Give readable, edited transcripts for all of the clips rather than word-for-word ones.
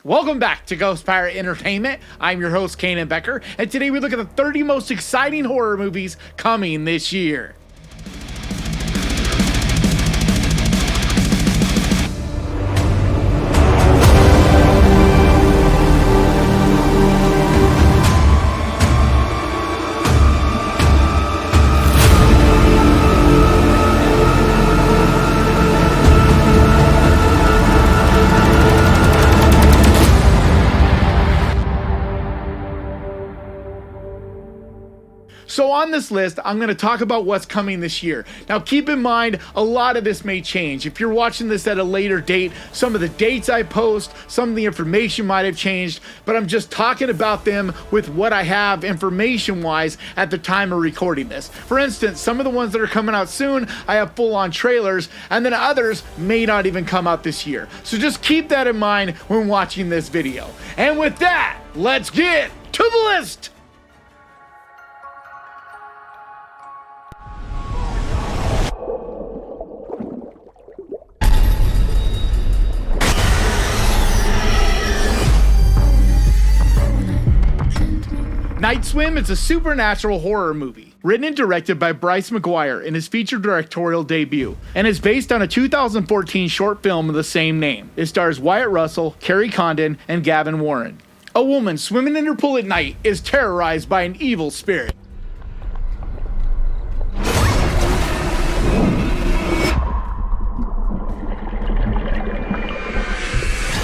Welcome back to Ghost Pirate Entertainment. I'm your host, Kanan Becker, and today we look at the 30 most exciting horror movies coming this year. So on this list, I'm going to talk about what's coming this year. Now keep in mind, a lot of this may change. If you're watching this at a later date, some of the dates I post, some of the information might have changed, but I'm just talking about them with what I have information-wise at the time of recording this. For instance, some of the ones that are coming out soon, I have full-on trailers, and then others may not even come out this year. So just keep that in mind when watching this video. And with that, let's get to the list! Night Swim is a supernatural horror movie, written and directed by Bryce McGuire in his feature directorial debut, and is based on a 2014 short film of the same name. It stars Wyatt Russell, Carrie Condon, and Gavin Warren. A woman swimming in her pool at night is terrorized by an evil spirit.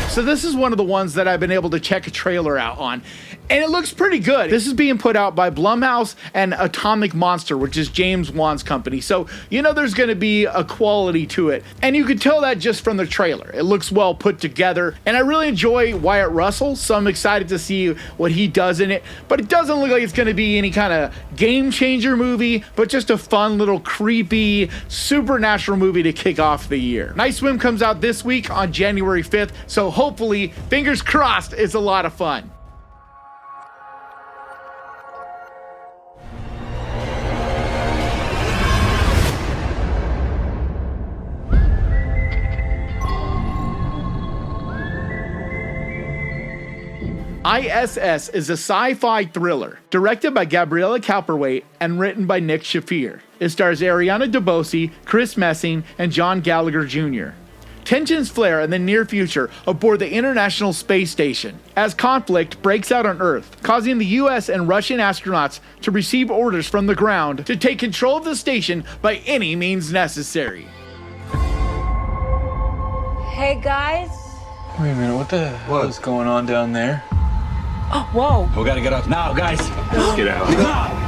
So this is one of the ones that I've been able to check a trailer out on, and it looks pretty good. This is being put out by Blumhouse and Atomic Monster, which is James Wan's company. So, you know there's going to be a quality to it. And you can tell that just from the trailer. It looks well put together, and I really enjoy Wyatt Russell, so I'm excited to see what he does in it. But it doesn't look like it's going to be any kind of game changer movie, but just a fun little creepy supernatural movie to kick off the year. Night Swim comes out this week on January 5th, so hopefully, fingers crossed, it's a lot of fun. I.S.S. is a sci-fi thriller, directed by Gabriella Cowperwaite and written by Nick Shafir. It stars Ariana DeBose, Chris Messing, and John Gallagher Jr. Tensions flare in the near future aboard the International Space Station as conflict breaks out on Earth, causing the US and Russian astronauts to receive orders from the ground to take control of the station by any means necessary. Hey guys. Wait a minute, what the hell is going on down there? Oh, whoa. We gotta get up now, guys. Let's get out.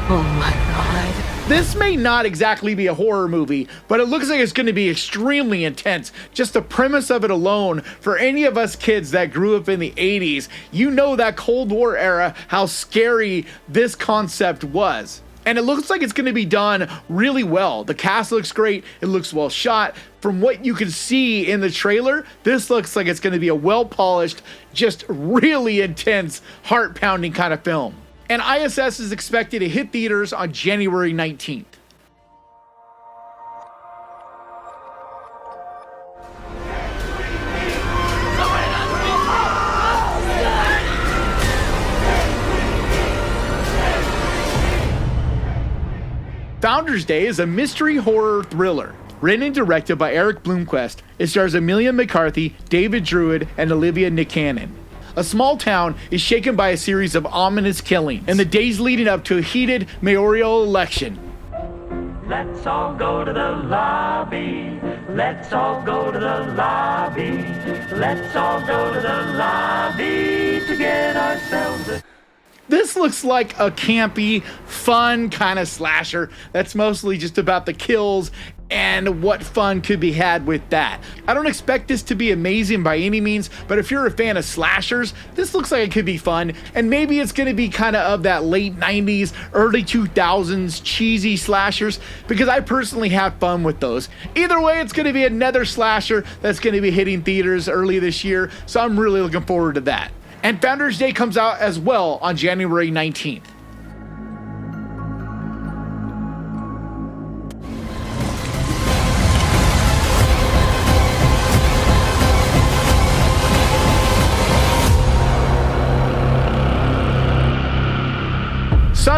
Oh my God. This may not exactly be a horror movie, but it looks like it's going to be extremely intense. Just the premise of it alone, for any of us kids that grew up in the 80s, you know that Cold War era, how scary this concept was. And it looks like it's going to be done really well. The cast looks great. It looks well shot. From what you can see in the trailer, this looks like it's going to be a well-polished, just really intense, heart-pounding kind of film. And I.S.S. is expected to hit theaters on January 19th. Founders Day is a mystery horror thriller. Written and directed by Eric Bloomquist, it stars Amelia McCarthy, David Druid, and Olivia Nicanen. A small town is shaken by a series of ominous killings in the days leading up to a heated mayoral election. Let's all go to the lobby. Let's all go to the lobby. Let's all go to the lobby to get ourselves a... This looks like a campy, fun kind of slasher that's mostly just about the kills and what fun could be had with that. I don't expect this to be amazing by any means, but if you're a fan of slashers, this looks like it could be fun, and maybe it's going to be kind of that late 90s, early 2000s cheesy slashers, because I personally have fun with those. Either way, it's going to be another slasher that's going to be hitting theaters early this year, so I'm really looking forward to that. And Founders Day comes out as well on January 19th.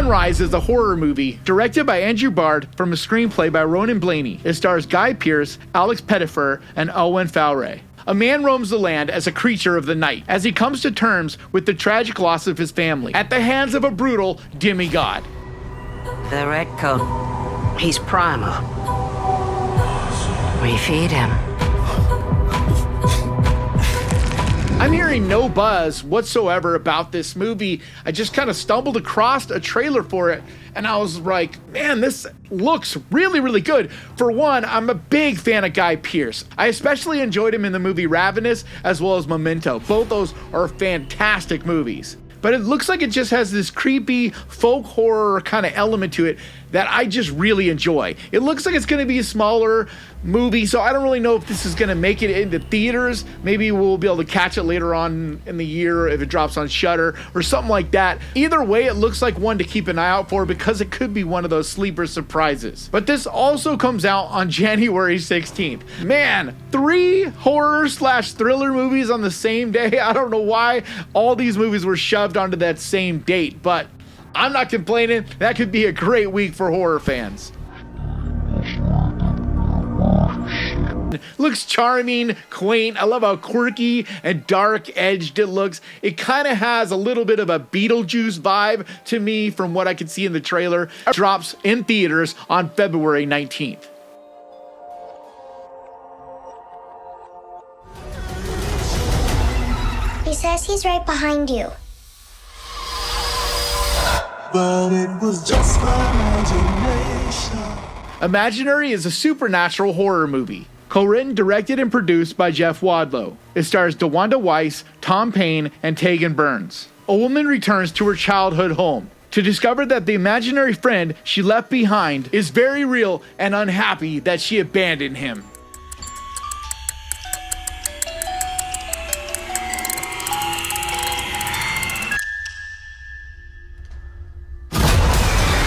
Sunrise is a horror movie directed by Andrew Bard from a screenplay by Ronan Blaney. It stars Guy Pearce, Alex Pettyfer, and Owen Fowler. A man roams the land as a creature of the night as he comes to terms with the tragic loss of his family at the hands of a brutal demigod. The red coat, he's primal. We feed him. I'm hearing no buzz whatsoever about this movie. I just kind of stumbled across a trailer for it and I was like, man, this looks really, really good. For one, I'm a big fan of Guy Pearce. I especially enjoyed him in the movie Ravenous as well as Memento. Both those are fantastic movies. But it looks like it just has this creepy folk horror kind of element to it that I just really enjoy. It looks like it's going to be a smaller movie, so I don't really know if this is going to make it into theaters. Maybe we'll be able to catch it later on in the year if it drops on Shudder or something like that. Either way, it looks like one to keep an eye out for because it could be one of those sleeper surprises. But this also comes out on January 16th. Man, 3 horror/thriller movies on the same day. I don't know why all these movies were shoved onto that same date, but I'm not complaining. That could be a great week for horror fans. Looks charming, quaint. I love how quirky and dark-edged it looks. It kind of has a little bit of a Beetlejuice vibe to me from what I could see in the trailer. It drops in theaters on February 19th. He says he's right behind you. But it was just my imagination. Imaginary is a supernatural horror movie. Co-written, directed, and produced by Jeff Wadlow. It stars DeWanda Weiss, Tom Payne, and Tegan Burns. A woman returns to her childhood home to discover that the imaginary friend she left behind is very real and unhappy that she abandoned him.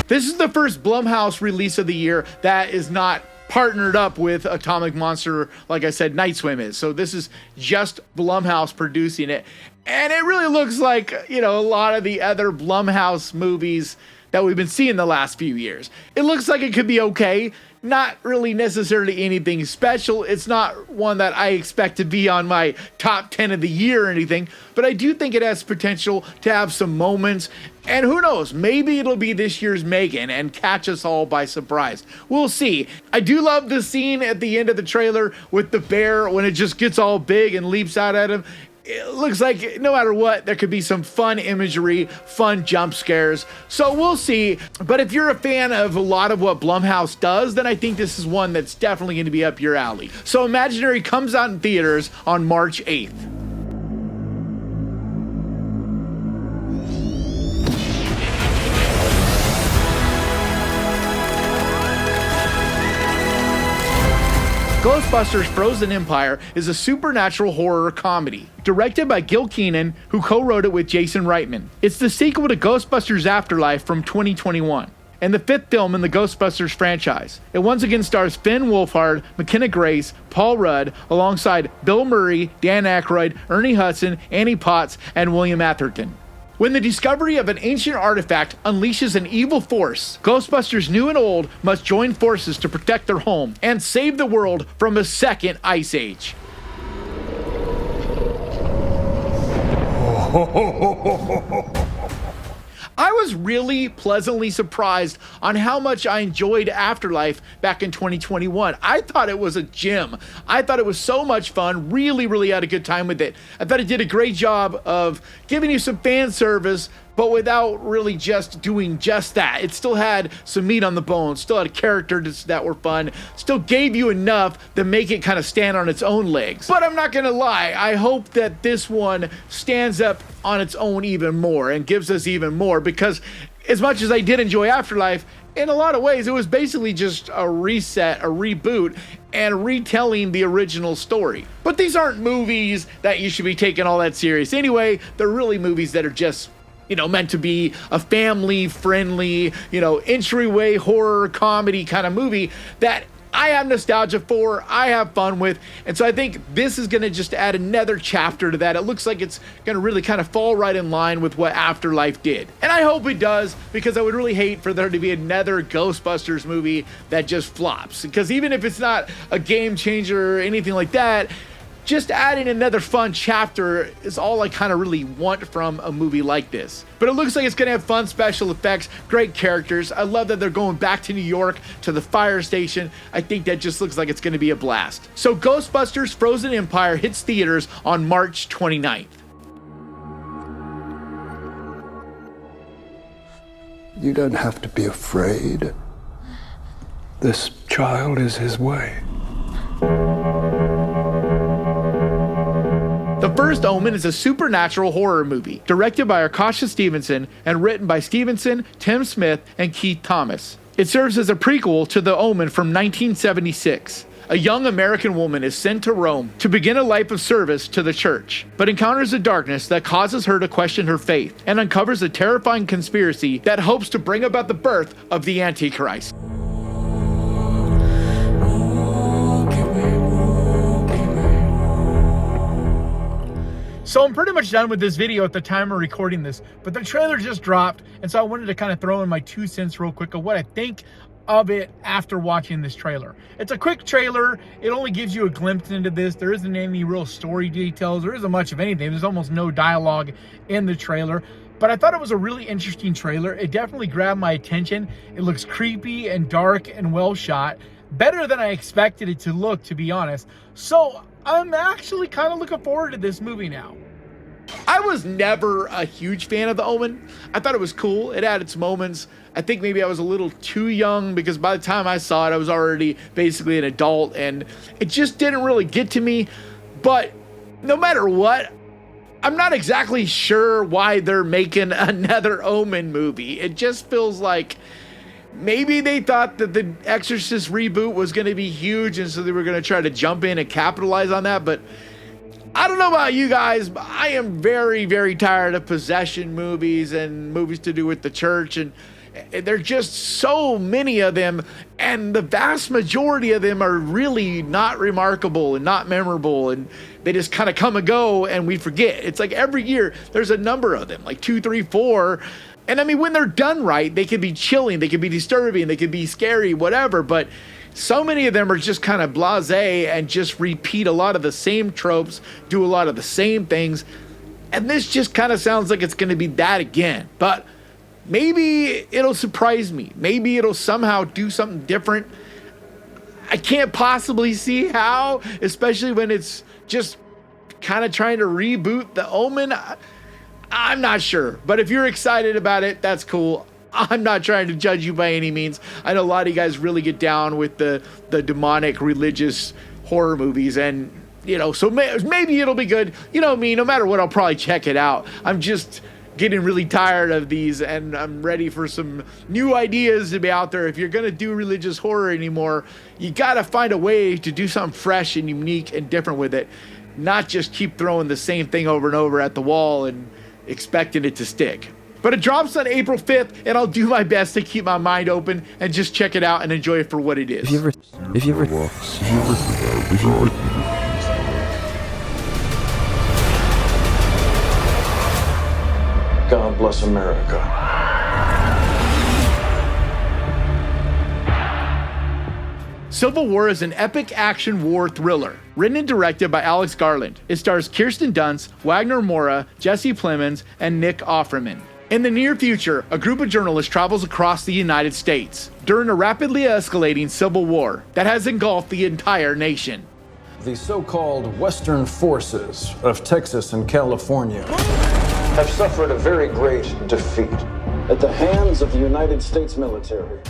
This is the first Blumhouse release of the year that is not partnered up with Atomic Monster, like I said, Night Swim is. So this is just Blumhouse producing it. And it really looks like, you know, a lot of the other Blumhouse movies that we've been seeing the last few years. It looks like it could be okay. Not really necessarily anything special. It's not one that I expect to be on my top 10 of the year or anything, but I do think it has potential to have some moments. And who knows, maybe it'll be this year's Megan and catch us all by surprise. We'll see. I do love the scene at the end of the trailer with the bear when it just gets all big and leaps out at him. It looks like no matter what, there could be some fun imagery, fun jump scares. So we'll see. But if you're a fan of a lot of what Blumhouse does, then I think this is one that's definitely going to be up your alley. So Imaginary comes out in theaters on March 8th. Ghostbusters Frozen Empire is a supernatural horror comedy, directed by Gil Kenan, who co-wrote it with Jason Reitman. It's the sequel to Ghostbusters Afterlife from 2021, and the 5th film in the Ghostbusters franchise. It once again stars Finn Wolfhard, McKenna Grace, Paul Rudd, alongside Bill Murray, Dan Aykroyd, Ernie Hudson, Annie Potts, and William Atherton. When the discovery of an ancient artifact unleashes an evil force, Ghostbusters new and old must join forces to protect their home and save the world from a second ice age. I was really pleasantly surprised on how much I enjoyed Afterlife back in 2021. I thought it was a gem. I thought it was so much fun. Really had a good time with it. I thought it did a great job of giving you some fan service, but without really just doing just that. It still had some meat on the bone, still had characters that were fun, still gave you enough to make it kind of stand on its own legs. But I'm not gonna lie, I hope that this one stands up on its own even more and gives us even more, because as much as I did enjoy Afterlife, in a lot of ways, it was basically just a reset, a reboot, and retelling the original story. But these aren't movies that you should be taking all that serious anyway. They're really movies that are just, you know, meant to be a family-friendly, you know, entryway horror comedy kind of movie that I have nostalgia for, I have fun with, and so I think this is going to just add another chapter to that. It looks like it's going to really kind of fall right in line with what Afterlife did. And I hope it does, because I would really hate for there to be another Ghostbusters movie that just flops. Because even if it's not a game changer or anything like that, just adding another fun chapter is all I kind of really want from a movie like this. But it looks like it's going to have fun special effects, great characters. I love that they're going back to New York, to the fire station. I think that just looks like it's going to be a blast. So Ghostbusters Frozen Empire hits theaters on March 29th. You don't have to be afraid. This child is his way. The First Omen is a supernatural horror movie, directed by Akasha Stevenson and written by Stevenson, Tim Smith, and Keith Thomas. It serves as a prequel to The Omen from 1976. A young American woman is sent to Rome to begin a life of service to the church, but encounters a darkness that causes her to question her faith and uncovers a terrifying conspiracy that hopes to bring about the birth of the Antichrist. So I'm pretty much done with this video at the time of recording this, but the trailer just dropped, and so I wanted to kind of throw in my 2 cents real quick of what I think of it after watching this trailer. It's a quick trailer. It only gives you a glimpse into this. There isn't any real story details. There isn't much of anything. There's almost no dialogue in the trailer, but I thought it was a really interesting trailer. It definitely grabbed my attention. It looks creepy and dark and well shot. Better than I expected it to look, to be honest. So I'm actually kind of looking forward to this movie now. I was never a huge fan of The Omen. I thought it was cool. It had its moments. I think maybe I was a little too young, because by the time I saw it, I was already basically an adult, and it just didn't really get to me. But no matter what, I'm not exactly sure why they're making another Omen movie. It just feels like maybe they thought that the Exorcist reboot was going to be huge, and so they were going to try to jump in and capitalize on that. But I don't know about you guys, but I am very, very tired of possession movies and movies to do with the church. And there are just so many of them, and the vast majority of them are really not remarkable and not memorable, and they just kind of come and go and we forget. It's like every year there's a number of them, like 2, 3, 4. And I mean, when they're done right, they can be chilling, they can be disturbing, they can be scary, whatever. But so many of them are just kind of blasé and just repeat a lot of the same tropes, do a lot of the same things. And this just kind of sounds like it's going to be that again. But maybe it'll surprise me. Maybe it'll somehow do something different. I can't possibly see how, especially when it's just kind of trying to reboot The Omen. I'm not sure. But if you're excited about it, that's cool. I'm not trying to judge you by any means. I know a lot of you guys really get down with the demonic religious horror movies, and you know, so maybe it'll be good. You know me, no matter what, I'll probably check it out. I'm just getting really tired of these, and I'm ready for some new ideas to be out there. If you're gonna do religious horror anymore, you gotta find a way to do something fresh and unique and different with it, not just keep throwing the same thing over and over at the wall and expecting it to stick. But it drops on April 5th, and I'll do my best to keep my mind open and just check it out and enjoy it for what it is. God bless America. Civil War is an epic action war thriller, written and directed by Alex Garland. It stars Kirsten Dunst, Wagner Moura, Jesse Plemons, and Nick Offerman. In the near future, a group of journalists travels across the United States during a rapidly escalating civil war that has engulfed the entire nation. The so-called Western forces of Texas and California have suffered a very great defeat at the hands of the United States military.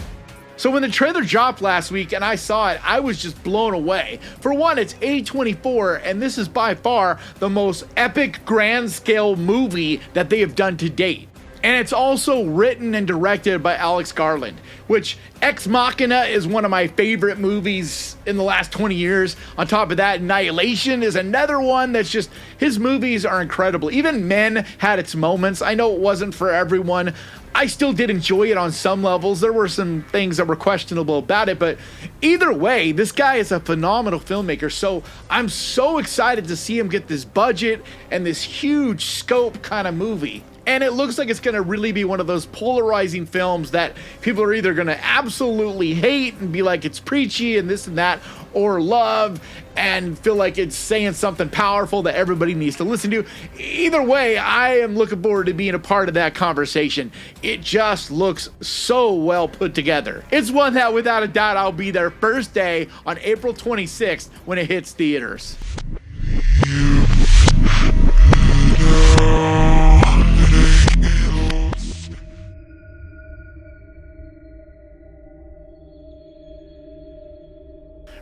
So when the trailer dropped last week and I saw it, I was just blown away. For one, it's A24, and this is by far the most epic grand scale movie that they have done to date. And it's also written and directed by Alex Garland, which Ex Machina is one of my favorite movies in the last 20 years. On top of that, Annihilation is another one that's just, his movies are incredible. Even Men had its moments. I know it wasn't for everyone, I still did enjoy it on some levels. There were some things that were questionable about it, but either way, this guy is a phenomenal filmmaker. So I'm so excited to see him get this budget and this huge scope kind of movie. And it looks like it's going to really be one of those polarizing films that people are either going to absolutely hate and be like it's preachy and this and that, or love and feel like it's saying something powerful that everybody needs to listen to. Either way, I am looking forward to being a part of that conversation. It just looks so well put together. It's one that without a doubt I'll be there first day on April 26th when it hits theaters.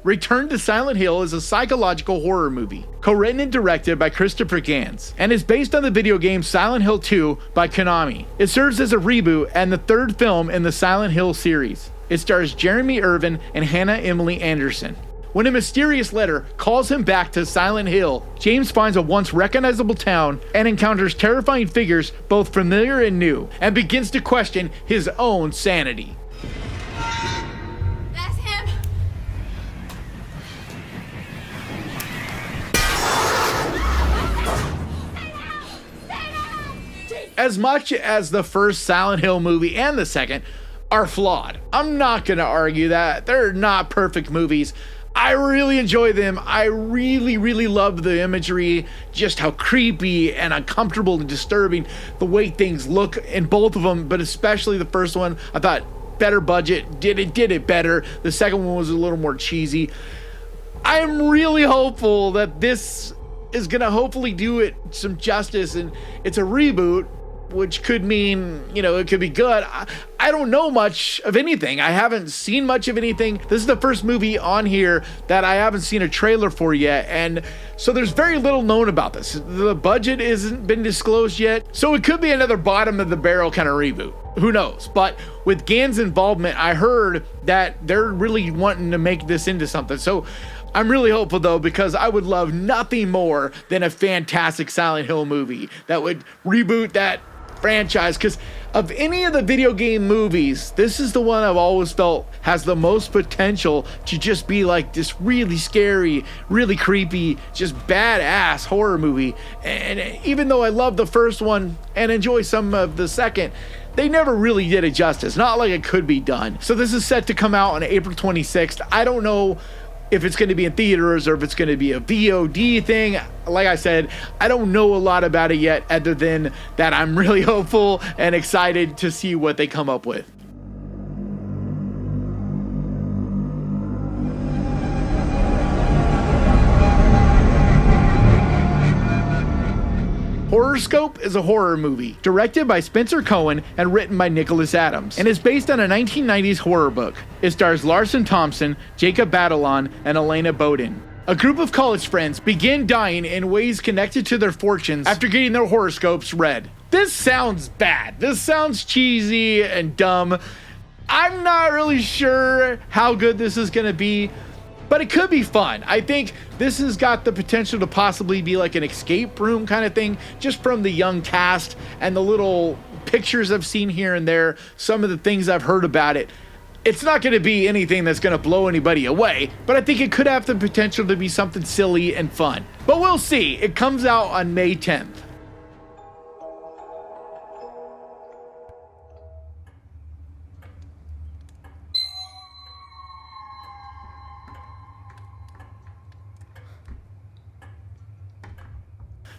Return to Silent Hill is a psychological horror movie, co-written and directed by Christopher Gans, and is based on the video game Silent Hill 2 by Konami. It serves as a reboot and the third film in the Silent Hill series. It stars Jeremy Irvin and Hannah Emily Anderson. When a mysterious letter calls him back to Silent Hill, James finds a once recognizable town and encounters terrifying figures both familiar and new, and begins to question his own sanity. As much as the first Silent Hill movie and the second are flawed, I'm not going to argue that. They're not perfect movies. I really enjoy them. I really love the imagery, just how creepy and uncomfortable and disturbing the way things look in both of them, but especially the first one. I thought better budget, did it better. The second one was a little more cheesy. I'm really hopeful that this is going to hopefully do it some justice, and it's a reboot, which could mean, it could be good. I don't know much of anything. I haven't seen much of anything. This is the first movie on here that I haven't seen a trailer for yet, and so there's very little known about this. The budget hasn't been disclosed yet, so it could be another bottom of the barrel kind of reboot. Who knows? But with Gans' involvement, I heard that they're really wanting to make this into something. So I'm really hopeful, though, because I would love nothing more than a fantastic Silent Hill movie that would reboot that franchise, because of any of the video game movies, this is the one I've always felt has the most potential to just be like this really scary, really creepy, just badass horror movie. And even though I love the first one and enjoy some of the second, they never really did it justice. Not like it could be done. So this is set to come out on April 26th. I don't know if it's going to be in theaters or if it's going to be a VOD thing. Like I said, I don't know a lot about it yet, other than that I'm really hopeful and excited to see what they come up with. Horrorscope is a horror movie directed by Spencer Cohen and written by Nicholas Adams, and is based on a 1990s horror book. It stars Larson Thompson, Jacob Batalon, and Elena Bowden. A group of college friends begin dying in ways connected to their fortunes after getting their horoscopes read. This sounds bad. This sounds cheesy and dumb. I'm not really sure how good this is going to be, but it could be fun. I think this has got the potential to possibly be like an escape room kind of thing, just from the young cast and the little pictures I've seen here and there, some of the things I've heard about it. It's not going to be anything that's going to blow anybody away, but I think it could have the potential to be something silly and fun. But we'll see. It comes out on May 10th.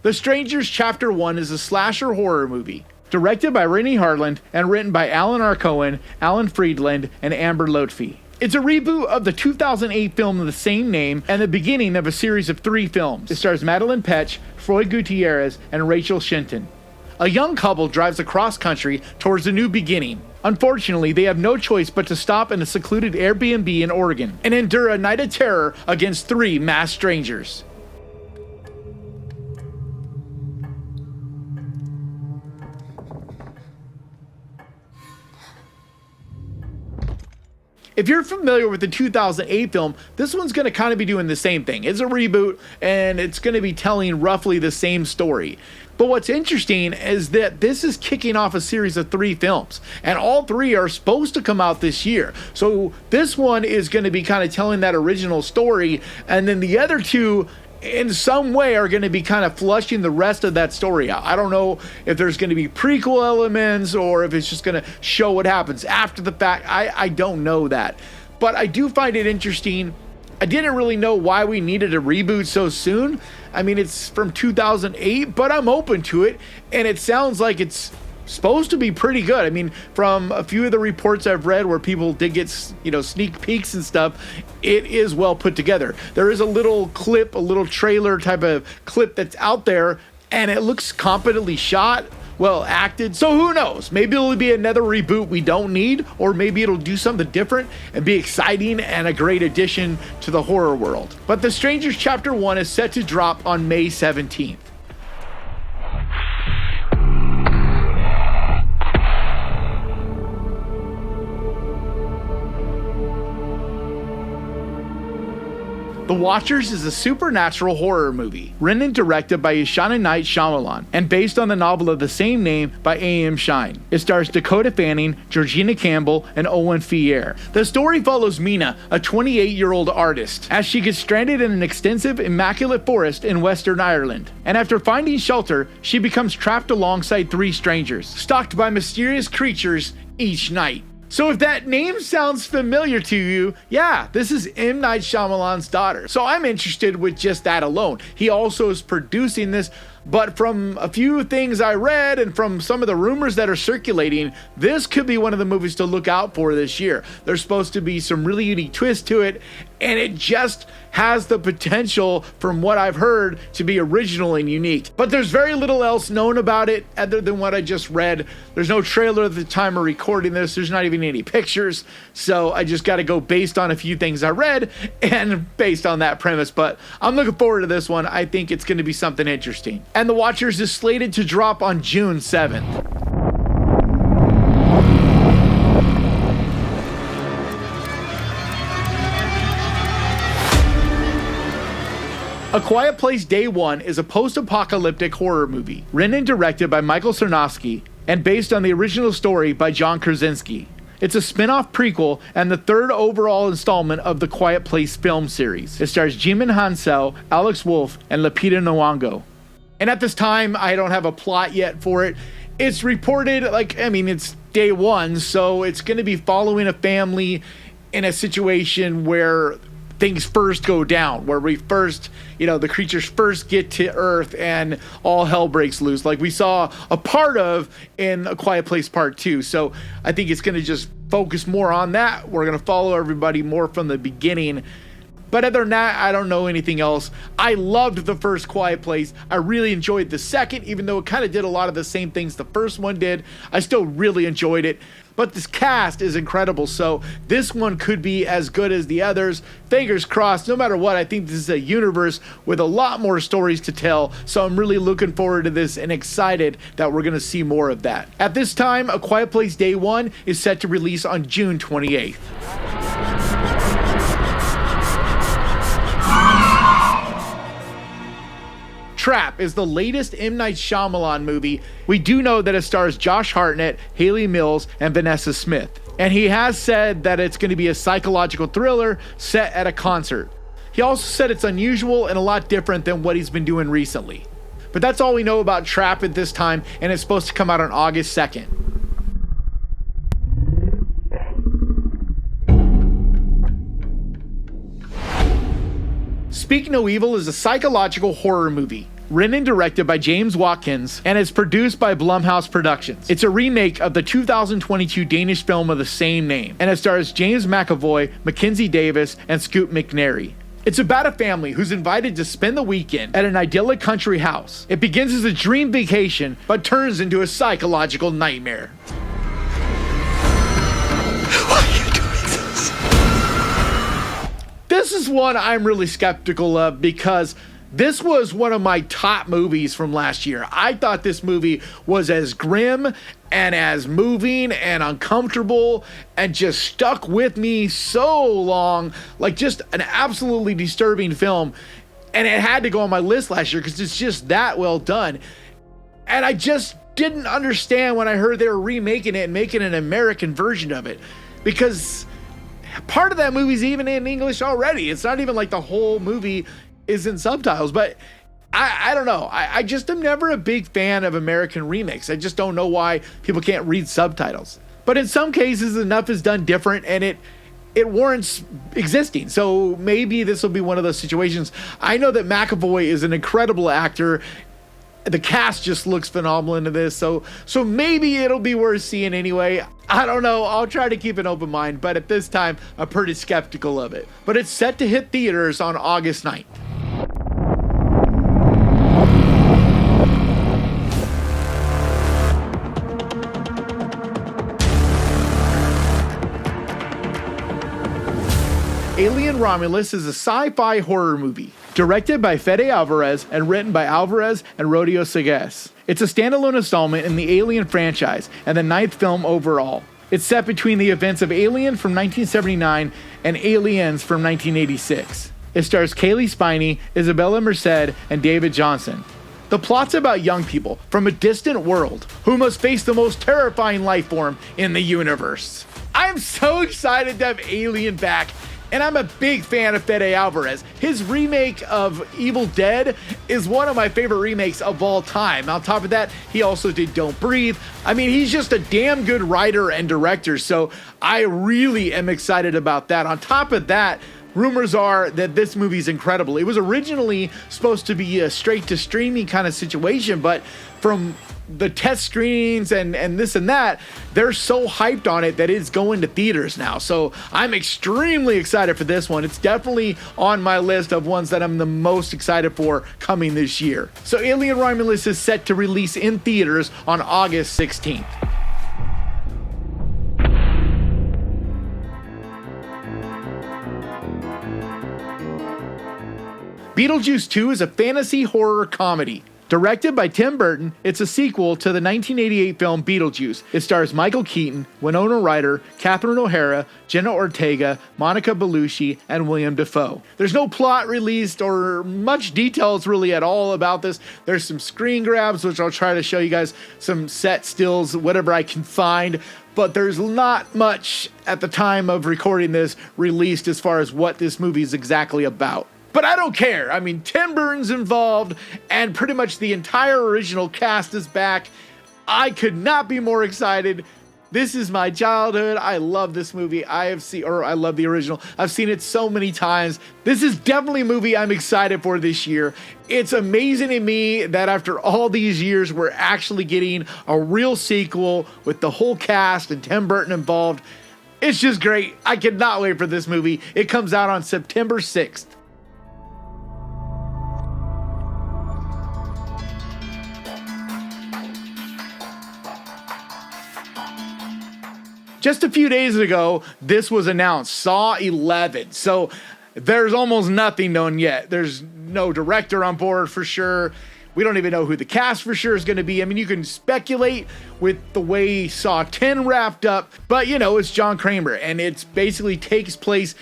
The Strangers Chapter 1 is a slasher horror movie, directed by Rennie Harland and written by Alan R. Cohen, Alan Friedland, and Amber Lotfi. It's a reboot of the 2008 film of the same name and the beginning of a series of 3 films. It stars Madeline Petch, Freud Gutierrez, and Rachel Shinton. A young couple drives across country towards a new beginning. Unfortunately, they have no choice but to stop in a secluded Airbnb in Oregon and endure a night of terror against 3 masked strangers. If you're familiar with the 2008 film, this one's going to kind of be doing the same thing. It's a reboot, and it's going to be telling roughly the same story. But what's interesting is that this is kicking off a series of 3 films, and all 3 are supposed to come out this year. So this one is going to be kind of telling that original story, and then the other 2 in some way are going to be kind of flushing the rest of that story out. I don't know if there's going to be prequel elements or if it's just going to show what happens after the fact. I don't know that. But I do find it interesting. I didn't really know why we needed a reboot so soon. I mean, it's from 2008, but I'm open to it. And it sounds like it's supposed to be pretty good. I mean, from a few of the reports I've read where people did get, sneak peeks and stuff, it is well put together. There is a little clip, a little trailer type of clip that's out there, and it looks competently shot, well acted. So who knows? Maybe it'll be another reboot we don't need, or maybe it'll do something different and be exciting and a great addition to the horror world. But The Strangers Chapter 1 is set to drop on May 17th. The Watchers is a supernatural horror movie, written and directed by Ishana Night Shyamalan, and based on the novel of the same name by A.M. Shine. It stars Dakota Fanning, Georgina Campbell, and Owen Fier. The story follows Mina, a 28-year-old artist, as she gets stranded in an extensive Immaculate forest in Western Ireland. And after finding shelter, she becomes trapped alongside 3 strangers, stalked by mysterious creatures each night. So if that name sounds familiar to you, yeah, this is M. Night Shyamalan's daughter. So I'm interested with just that alone. He also is producing this, but from a few things I read and from some of the rumors that are circulating, this could be one of the movies to look out for this year. There's supposed to be some really unique twist to it, and it just has the potential, from what I've heard, to be original and unique. But there's very little else known about it other than what I just read. There's no trailer at the time of recording this. There's not even any pictures. So I just got to go based on a few things I read and based on that premise. But I'm looking forward to this one. I think it's going to be something interesting. And The Watchers is slated to drop on June 7th. A Quiet Place Day 1 is a post-apocalyptic horror movie, written and directed by Michael Sarnowski, and based on the original story by John Krasinski. It's a spin-off prequel and the 3rd overall installment of the Quiet Place film series. It stars Jimin Hansel, Alex Wolff, and Lupita Nyong'o. And at this time, I don't have a plot yet for it. It's reported, it's day 1, so it's going to be following a family in a situation where things first go down, where we first, the creatures first get to Earth and all hell breaks loose, like we saw a part of in A Quiet Place Part 2. So I think it's going to just focus more on that. We're going to follow everybody more from the beginning. But other than that, I don't know anything else. I loved the first Quiet Place. I really enjoyed the second, even though it kind of did a lot of the same things the first one did. I still really enjoyed it. But this cast is incredible, so this one could be as good as the others. Fingers crossed. No matter what, I think this is a universe with a lot more stories to tell, so I'm really looking forward to this and excited that we're going to see more of that. At this time, A Quiet Place Day 1 is set to release on June 28th. Trap is the latest M. Night Shyamalan movie. We do know that it stars Josh Hartnett, Haley Mills, and Vanessa Smith. And he has said that it's going to be a psychological thriller set at a concert. He also said it's unusual and a lot different than what he's been doing recently. But that's all we know about Trap at this time, and it's supposed to come out on August 2nd. Speak No Evil is a psychological horror movie, written and directed by James Watkins, and is produced by Blumhouse Productions. It's a remake of the 2022 Danish film of the same name, and it stars James McAvoy, Mackenzie Davis, and Scoot McNairy. It's about a family who's invited to spend the weekend at an idyllic country house. It begins as a dream vacation, but turns into a psychological nightmare. Why are you doing this? This is one I'm really skeptical of because This was one of my top movies from last year. I thought this movie was as grim and as moving and uncomfortable and just stuck with me so long. Like, just an absolutely disturbing film. And it had to go on my list last year because it's just that well done. And I just didn't understand when I heard they were remaking it and making an American version of it, because part of that movie's even in English already. It's not even like the whole movie is in subtitles. But I don't know. I just am never a big fan of American remakes. I just don't know why people can't read subtitles. But in some cases, enough is done different and it warrants existing. So maybe this will be one of those situations. I know that McAvoy is an incredible actor. The cast just looks phenomenal into this. So maybe it'll be worth seeing anyway. I don't know. I'll try to keep an open mind. But at this time, I'm pretty skeptical of it. But it's set to hit theaters on August 9th. Alien Romulus is a sci-fi horror movie, directed by Fede Alvarez and written by Alvarez and Rodrigo Sagaz. It's a standalone installment in the Alien franchise and the 9th film overall. It's set between the events of Alien from 1979 and Aliens from 1986. It stars Kaylee Spiney, Isabella Merced, and David Johnson. The plot's about young people from a distant world who must face the most terrifying life form in the universe. I'm so excited to have Alien back. And I'm a big fan of Fede Alvarez. His remake of Evil Dead is one of my favorite remakes of all time. On top of that, he also did Don't Breathe. I mean, he's just a damn good writer and director, so I really am excited about that. On top of that, rumors are that this movie's incredible. It was originally supposed to be a straight to streaming kind of situation, but from the test screenings and this and that, they're so hyped on it that it's going to theaters now. So I'm extremely excited for this one. It's definitely on my list of ones that I'm the most excited for coming this year. So Alien Romulus is set to release in theaters on August 16th. Beetlejuice 2 is a fantasy horror comedy. Directed by Tim Burton, it's a sequel to the 1988 film Beetlejuice. It stars Michael Keaton, Winona Ryder, Catherine O'Hara, Jenna Ortega, Monica Bellucci, and William Dafoe. There's no plot released or much details really at all about this. There's some screen grabs, which I'll try to show you guys, some set stills, whatever I can find. But there's not much at the time of recording this released as far as what this movie is exactly about. But I don't care. I mean, Tim Burton's involved, and pretty much the entire original cast is back. I could not be more excited. This is my childhood. I love this movie. I love the original. I've seen it so many times. This is definitely a movie I'm excited for this year. It's amazing to me that after all these years, we're actually getting a real sequel with the whole cast and Tim Burton involved. It's just great. I cannot wait for this movie. It comes out on September 6th. Just a few days ago, this was announced, Saw 11. So there's almost nothing known yet. There's no director on board for sure. We don't even know who the cast for sure is going to be. I mean, you can speculate with the way Saw 10 wrapped up, but you know, it's John Kramer, and it basically takes place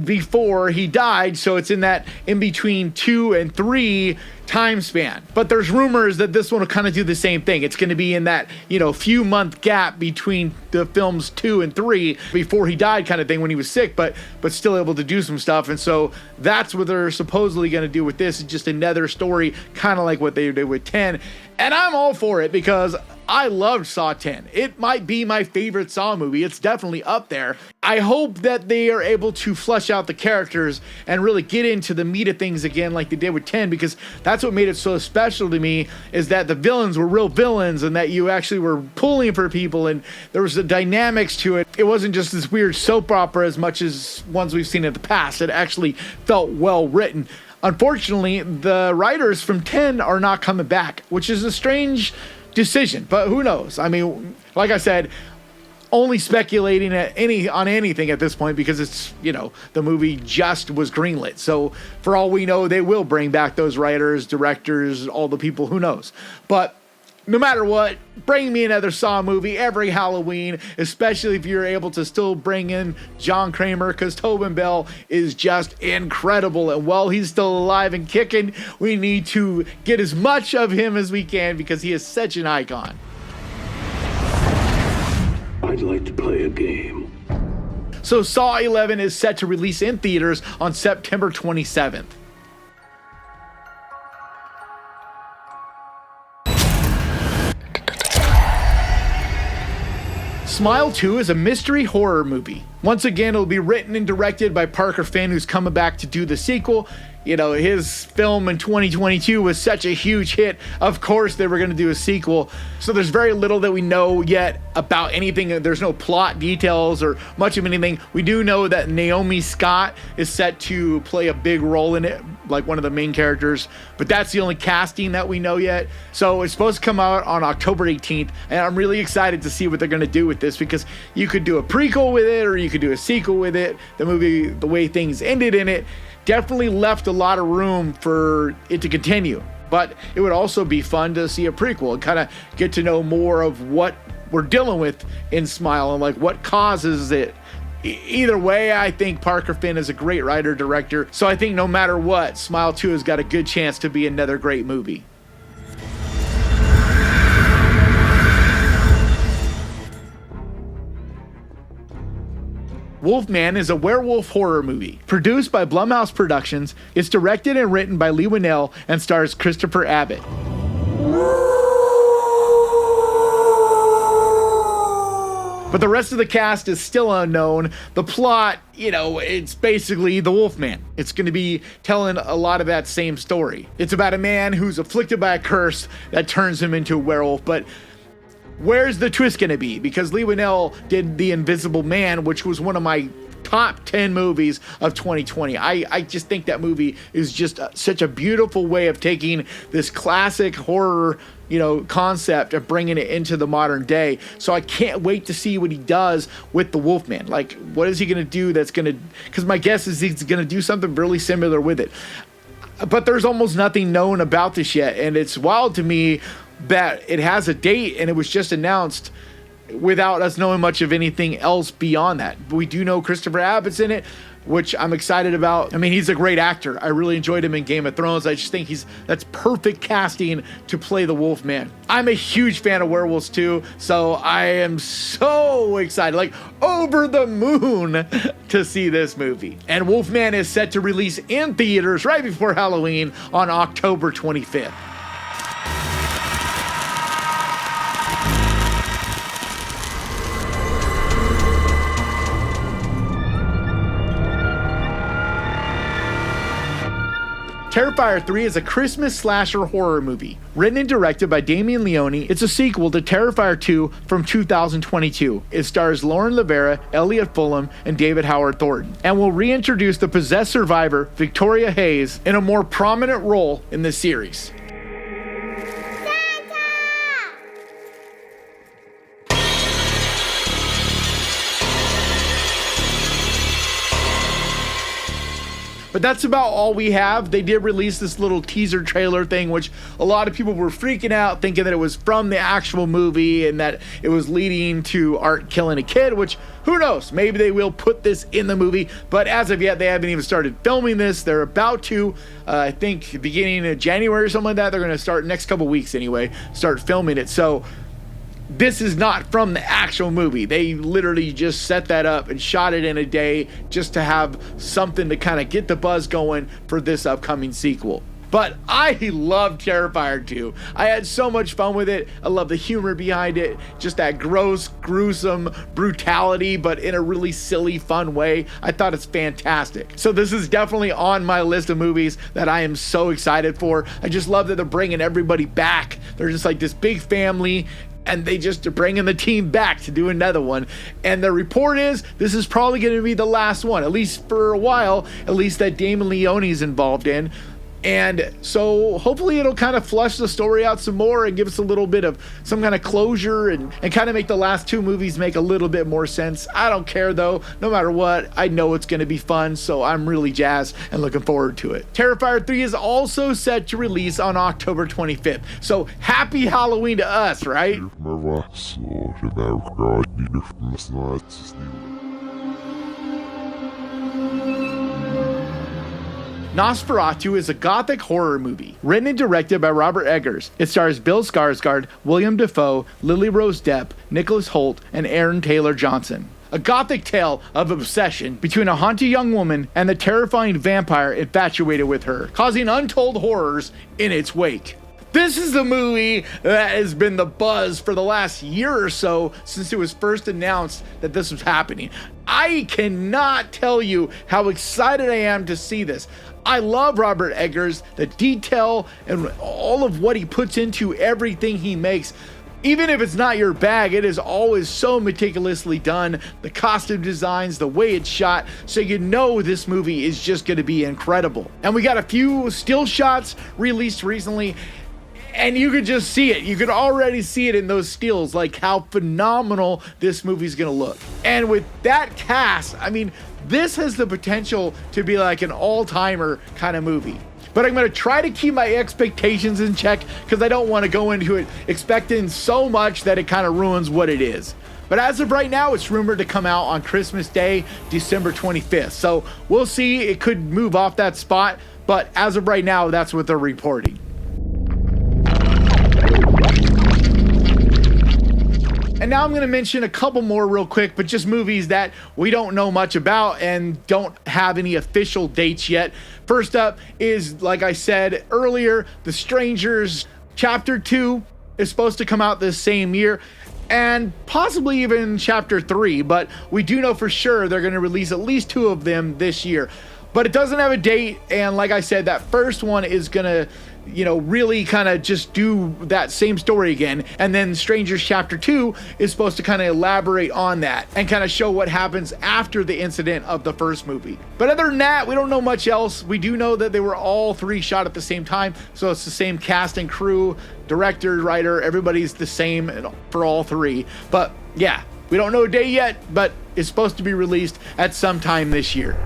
before he died, so it's in that in between 2 and 3 time span. But there's rumors that this one will kind of do the same thing. It's going to be in that, few month gap between the films 2 and 3 before he died kind of thing, when he was sick, but still able to do some stuff. And so that's what they're supposedly going to do with this. It's just another story, kind of like what they did with 10. And I'm all for it because I loved Saw 10. It might be my favorite Saw movie. It's definitely up there. I hope that they are able to flesh out the characters and really get into the meat of things again like they did with 10, because that's what made it so special to me, is that the villains were real villains and that you actually were pulling for people and there was the dynamics to it. It wasn't just this weird soap opera as much as ones we've seen in the past. It actually felt well written. Unfortunately, the writers from 10 are not coming back, which is a strange decision, but who knows? I mean, like I said, only speculating on anything at this point because it's, the movie just was greenlit. So for all we know, they will bring back those writers, directors, all the people, who knows. But no matter what, bring me another Saw movie every Halloween, especially if you're able to still bring in John Kramer, because Tobin Bell is just incredible. And while he's still alive and kicking, we need to get as much of him as we can because he is such an icon. I'd like to play a game. So Saw 11 is set to release in theaters on September 27th. Smile 2 is a mystery horror movie. Once again, it'll be written and directed by Parker Finn, who's coming back to do the sequel. His film in 2022 was such a huge hit. Of course, they were going to do a sequel. So there's very little that we know yet about anything. There's no plot details or much of anything. We do know that Naomi Scott is set to play a big role in it, like one of the main characters. But that's the only casting that we know yet. So it's supposed to come out on October 18th. And I'm really excited to see what they're going to do with this, because you could do a prequel with it or you could do a sequel with it. The movie, the way things ended in it, definitely left a lot of room for it to continue. But it would also be fun to see a prequel and kind of get to know more of what we're dealing with in Smile and like what causes it. Either way, I think Parker Finn is a great writer director. So I think no matter what, Smile 2 has got a good chance to be another great movie. Wolfman is a werewolf horror movie. Produced by Blumhouse Productions, it's directed and written by Lee Winnell and stars Christopher Abbott. But the rest of the cast is still unknown. The plot, it's basically the Wolfman. It's going to be telling a lot of that same story. It's about a man who's afflicted by a curse that turns him into a werewolf, but where's the twist going to be? Because Lee Winnell did The Invisible Man, which was one of my top 10 movies of 2020. I just think that movie is just such a beautiful way of taking this classic horror, concept and bringing it into the modern day. So I can't wait to see what he does with the Wolfman. Like, what is he going to do that's going to, because my guess is he's going to do something really similar with it. But there's almost nothing known about this yet. And it's wild to me that it has a date and it was just announced without us knowing much of anything else beyond that. We do know Christopher Abbott's in it, which I'm excited about. I mean, he's a great actor. I really enjoyed him in Game of Thrones. I just think that's perfect casting to play the Wolfman. I'm a huge fan of werewolves too, so I am so excited, like over the moon to see this movie. And Wolfman is set to release in theaters right before Halloween on October 25th. Terrifier 3 is a Christmas slasher horror movie. Written and directed by Damien Leone, it's a sequel to Terrifier 2 from 2022. It stars Lauren Rivera, Elliot Fulham, and David Howard Thornton, and will reintroduce the possessed survivor, Victoria Hayes, in a more prominent role in the series. But that's about all we have. They did release this little teaser trailer thing, which a lot of people were freaking out, thinking that it was from the actual movie and that it was leading to Art killing a kid, which, who knows? Maybe they will put this in the movie. But as of yet, they haven't even started filming this. They're about to, I think, beginning of January or something like that. They're going to start next couple weeks anyway, start filming it. So this is not from the actual movie. They literally just set that up and shot it in a day just to have something to kind of get the buzz going for this upcoming sequel. But I love Terrifier 2. I had so much fun with it. I love the humor behind it. Just that gross, gruesome brutality, but in a really silly, fun way. I thought it's fantastic. So this is definitely on my list of movies that I am so excited for. I just love that they're bringing everybody back. They're just like this big family, and they just are bringing the team back to do another one. And the report is this is probably going to be the last one, at least for a while, at least that Damon Leone's involved in. And so hopefully it'll kind of flush the story out some more and give us a little bit of some kind of closure and kind of make the last two movies make a little bit more sense. I don't care though. No matter what, I know it's going to be fun, so I'm really jazzed and looking forward to it. Terrifier 3 is also set to release on October 25th. So happy Halloween to us, right? Nosferatu is a gothic horror movie, written and directed by Robert Eggers. It stars Bill Skarsgård, William Dafoe, Lily Rose Depp, Nicholas Hoult, and Aaron Taylor Johnson. A gothic tale of obsession between a haunted young woman and the terrifying vampire infatuated with her, causing untold horrors in its wake. This is the movie that has been the buzz for the last year or so since it was first announced that this was happening. I cannot tell you how excited I am to see this. I love Robert Eggers, the detail and all of what he puts into everything he makes. Even if it's not your bag, it is always so meticulously done. The costume designs, the way it's shot, so you know this movie is just going to be incredible. And we got a few still shots released recently, and you could just see it. You could already see it in those stills, like how phenomenal this movie's gonna look. And with that cast, I mean, this has the potential to be like an all-timer kind of movie. But I'm gonna try to keep my expectations in check because I don't want to go into it expecting so much that it kind of ruins what it is. But as of right now, it's rumored to come out on Christmas Day, December 25th. So we'll see. It could move off that spot, but as of right now, that's what they're reporting. And now I'm going to mention a couple more real quick, but just movies that we don't know much about and don't have any official dates yet. First up is, like I said earlier, The Strangers Chapter 2 is supposed to come out this same year, and possibly even Chapter 3, but we do know for sure they're going to release at least 2 of them this year. But it doesn't have a date, and like I said, that first one is going to really kind of just do that same story again. And then Strangers Chapter 2 is supposed to kind of elaborate on that and kind of show what happens after the incident of the first movie. But other than that, we don't know much else. We do know that they were all 3 shot at the same time. So it's the same cast and crew, director, writer, everybody's the same for all 3. But yeah, we don't know a day yet, but it's supposed to be released at some time this year.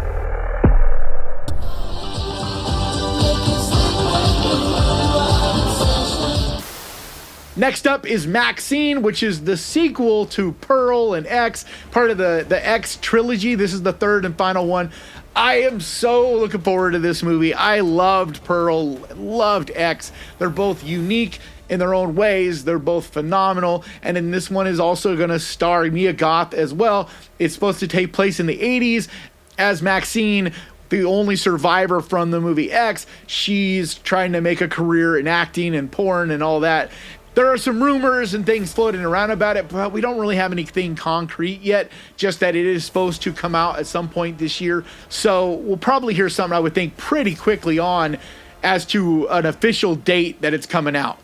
Next up is Maxxxine, which is the sequel to Pearl and X, part of the X trilogy. This is the 3rd and final one. I am so looking forward to this movie. I loved Pearl, loved X. They're both unique in their own ways. They're both phenomenal. And then this one is also going to star Mia Goth as well. It's supposed to take place in the 80s as Maxxxine, the only survivor from the movie X. She's trying to make a career in acting and porn and all that. There are some rumors and things floating around about it, but we don't really have anything concrete yet, just that it is supposed to come out at some point this year. So we'll probably hear something, I would think, pretty quickly on as to an official date that it's coming out.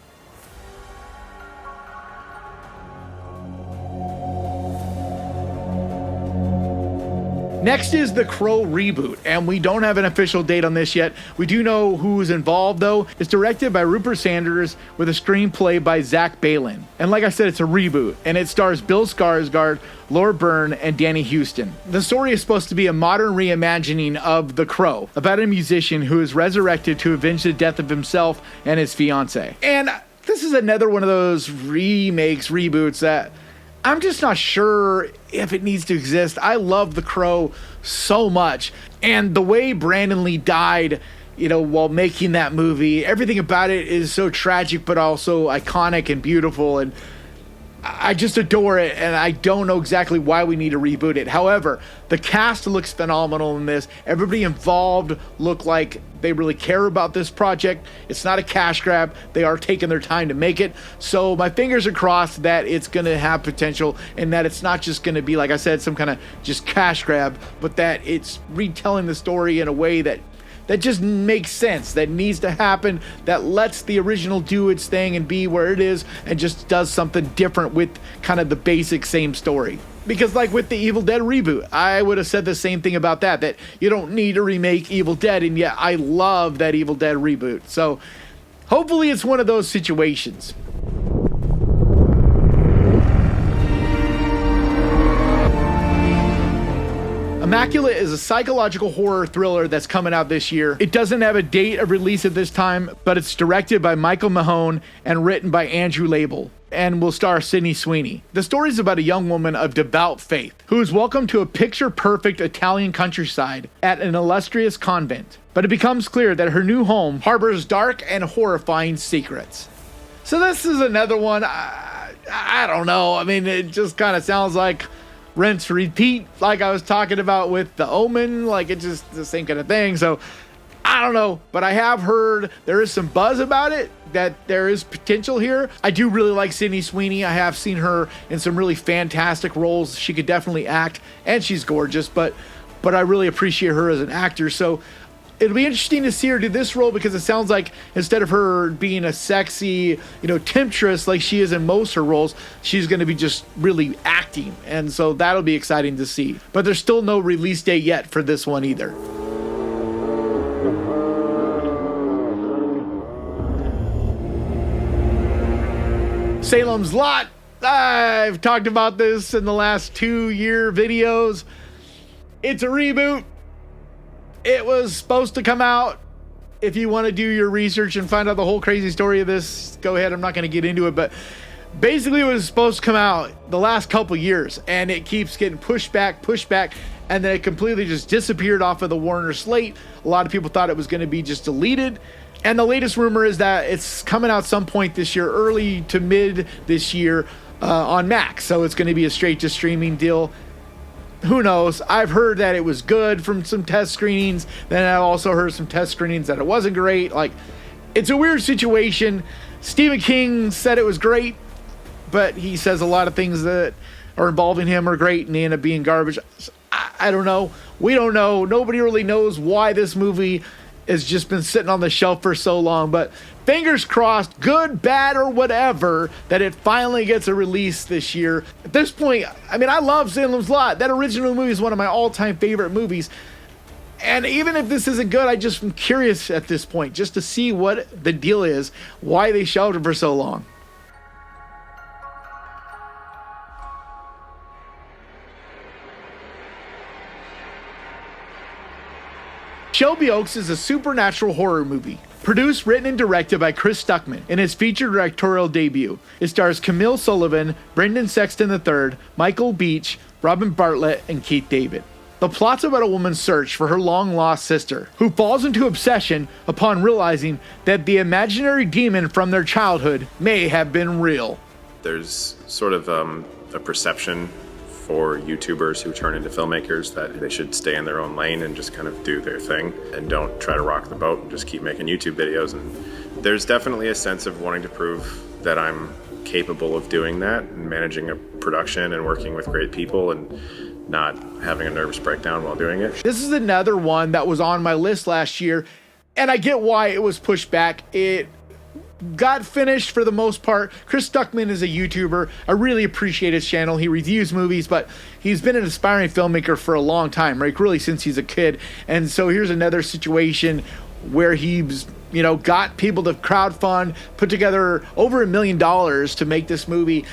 Next is the Crow Reboot, and we don't have an official date on this yet. We do know who's involved, though. It's directed by Rupert Sanders with a screenplay by Zach Balan. And like I said, it's a reboot, and it stars Bill Skarsgård, Laura Byrne, and Danny Houston. The story is supposed to be a modern reimagining of The Crow, about a musician who is resurrected to avenge the death of himself and his fiancée. And this is another one of those remakes, reboots that I'm just not sure if it needs to exist. I love The Crow so much. And the way Brandon Lee died, while making that movie, everything about it is so tragic, but also iconic and beautiful. And I just adore it, and I don't know exactly why we need to reboot it. However, the cast looks phenomenal in this. Everybody involved look like they really care about this project. It's not a cash grab. They are taking their time to make it. So my fingers are crossed that it's going to have potential and that it's not just going to be, like I said, some kind of just cash grab, but that it's retelling the story in a way that just makes sense, that needs to happen, that lets the original do its thing and be where it is and just does something different with kind of the basic same story. Because like with the Evil Dead reboot, I would have said the same thing about that you don't need to remake Evil Dead, and yet I love that Evil Dead reboot. So hopefully it's one of those situations. Immaculate is a psychological horror thriller that's coming out this year. It doesn't have a date of release at this time, but it's directed by Michael Mahone and written by Andrew Label, and will star Sydney Sweeney. The story is about a young woman of devout faith who is welcomed to a picture-perfect Italian countryside at an illustrious convent. But it becomes clear that her new home harbors dark and horrifying secrets. So this is another one, I don't know. I mean, it just kind of sounds like rinse, repeat, like I was talking about with The Omen. Like, it's just the same kind of thing. So I don't know, but I have heard there is some buzz about it, that there is potential here. I do really like Sydney Sweeney. I have seen her in some really fantastic roles. She could definitely act, and she's gorgeous, but I really appreciate her as an actor. So it'll be interesting to see her do this role, because it sounds like instead of her being a sexy, temptress like she is in most of her roles, she's going to be just really acting. And so that'll be exciting to see. But there's still no release date yet for this one either. Salem's Lot. I've talked about this in the last 2-year videos. It's a reboot. It was supposed to come out. If you want to do your research and find out the whole crazy story of this, go ahead. I'm not going to get into it, but basically it was supposed to come out the last couple years, and it keeps getting pushed back, and then it completely just disappeared off of the Warner slate. A lot of people thought it was going to be just deleted. And the latest rumor is that it's coming out some point this year, early to mid this year, on Max. So it's going to be a straight to streaming deal. Who knows? I've heard that it was good from some test screenings. Then I also heard some test screenings that it wasn't great. Like, it's a weird situation. Stephen King said it was great, but he says a lot of things that are involving him are great and they end up being garbage. I don't know. We don't know. Nobody really knows why this movie has just been sitting on the shelf for so long, but fingers crossed, good, bad, or whatever, that it finally gets a release this year. At this point, I mean, I love Salem's Lot. That original movie is one of my all-time favorite movies. And even if this isn't good, I just am curious at this point, just to see what the deal is, why they shelved it for so long. Shelby Oaks is a supernatural horror movie. Produced, written, and directed by Chris Stuckman in his feature directorial debut. It stars Camille Sullivan, Brendan Sexton III, Michael Beach, Robin Bartlett, and Keith David. The plot's about a woman's search for her long-lost sister, who falls into obsession upon realizing that the imaginary demon from their childhood may have been real. There's sort of a perception for YouTubers who turn into filmmakers that they should stay in their own lane and just kind of do their thing and don't try to rock the boat and just keep making YouTube videos. And there's definitely a sense of wanting to prove that I'm capable of doing that and managing a production and working with great people and not having a nervous breakdown while doing it. This is another one that was on my list last year, and I get why it was pushed back. It got finished for the most part. Chris Stuckman is a YouTuber. I really appreciate his channel. He reviews movies, but he's been an aspiring filmmaker for a long time, right? Really since he's a kid. And so here's another situation where he's, got people to crowdfund, put together over $1 million to make this movie.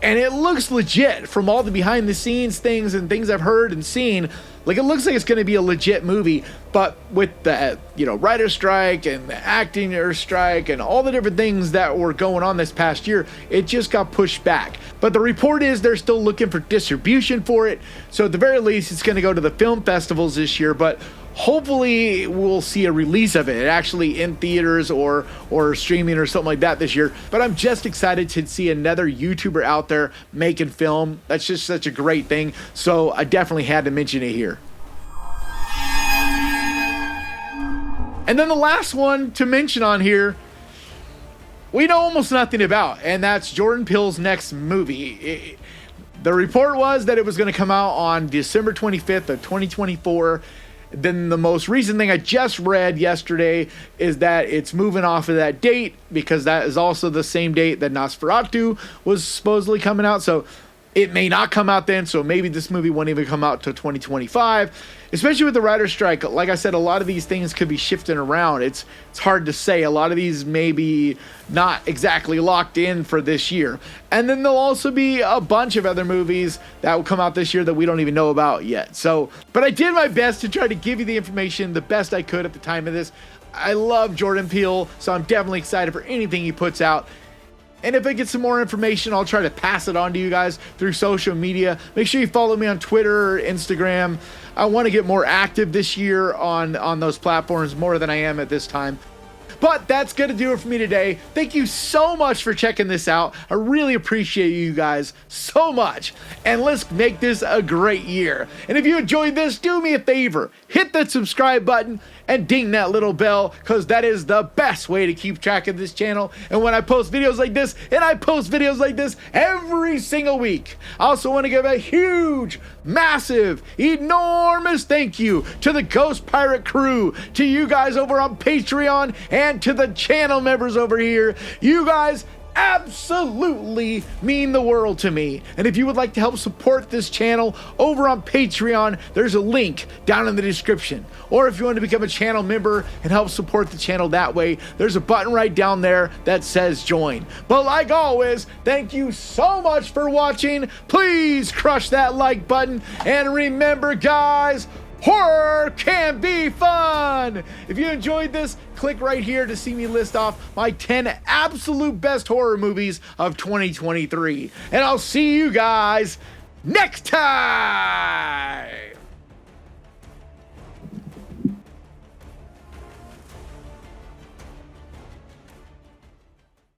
And it looks legit from all the behind the scenes things and things I've heard and seen. Like, it looks like it's going to be a legit movie, but with the, writer's strike and the actor strike and all the different things that were going on this past year, it just got pushed back. But the report is they're still looking for distribution for it. So at the very least, it's going to go to the film festivals this year, but hopefully we'll see a release of it actually in theaters or streaming or something like that this year. But I'm just excited to see another YouTuber out there making film. That's just such a great thing. So I definitely had to mention it here. And then the last one to mention on here, we know almost nothing about, and that's Jordan Peele's next movie. The report was that it was going to come out on December 25th of 2024. Then the most recent thing I just read yesterday is that it's moving off of that date because that is also the same date that Nosferatu was supposedly coming out. So It may not come out then, so maybe this movie won't even come out till 2025. Especially with the writer's strike, like I said, a lot of these things could be shifting around. It's hard to say. A lot of these may be not exactly locked in for this year. And then there'll also be a bunch of other movies that will come out this year that we don't even know about yet. So, but I did my best to try to give you the information the best I could at the time of this. I love Jordan Peele, so I'm definitely excited for anything he puts out. And if I get some more information, I'll try to pass it on to you guys through social media. Make sure you follow me on Twitter or Instagram. I want to get more active this year on those platforms, more than I am at this time. But that's going to do it for me today. Thank you so much for checking this out. I really appreciate you guys so much. And let's make this a great year. And if you enjoyed this, do me a favor. Hit that subscribe button and ding that little bell, because that is the best way to keep track of this channel. And when I post videos like this, and I post videos like this every single week, I also want to give a huge, massive, enormous thank you to the Ghost Pirate crew, to you guys over on Patreon, and to the channel members over here. You guys absolutely mean the world to me. And if you would like to help support this channel over on Patreon, there's a link down in the description. Or if you want to become a channel member and help support the channel that way, there's a button right down there that says join. But like always, thank you so much for watching. Please crush that like button, and remember guys, horror can be fun! If you enjoyed this, click right here to see me list off my 10 absolute best horror movies of 2023. And I'll see you guys next time!